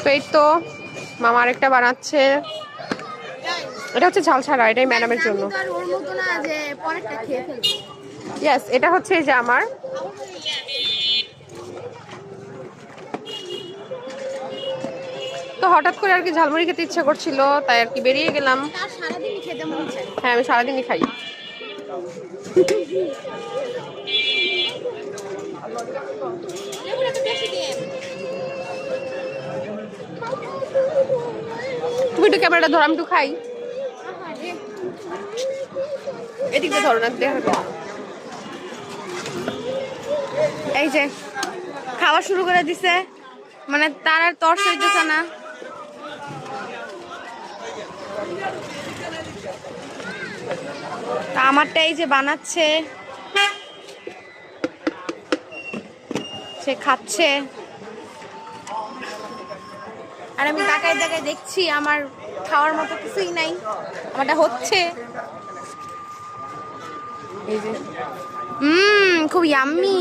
তো এই তো মামা আরেকটা বানাচ্ছে, এটা হচ্ছে ঝাল ছাড়া, এটাই ম্যাডামের জন্য। ইয়েস, এটা হচ্ছে এই যে আমার। তো হঠাৎ করে আর কি ঝালমুড়ি খেতে ইচ্ছা করছিল, তাই আর কি বেরিয়ে গেলাম। হ্যাঁ, আমি সারাদিনই খাই। তুমি একটু ক্যামেরাটা ধরো, আমি একটু খাই। এদিকে ধরো না, দেখা যাবে। এই যে খাওয়া শুরু করে দিছে, মানে তার আর তর সইতেছে না। আমারটা এই যে বানাচ্ছে, সে খাচ্ছে, আর আমি তাকায় তাকায় দেখছি। আমার খাওয়ার মতো কিছুই নাই, আমারটা হচ্ছে। এই যে খুব ইয়াম্মি।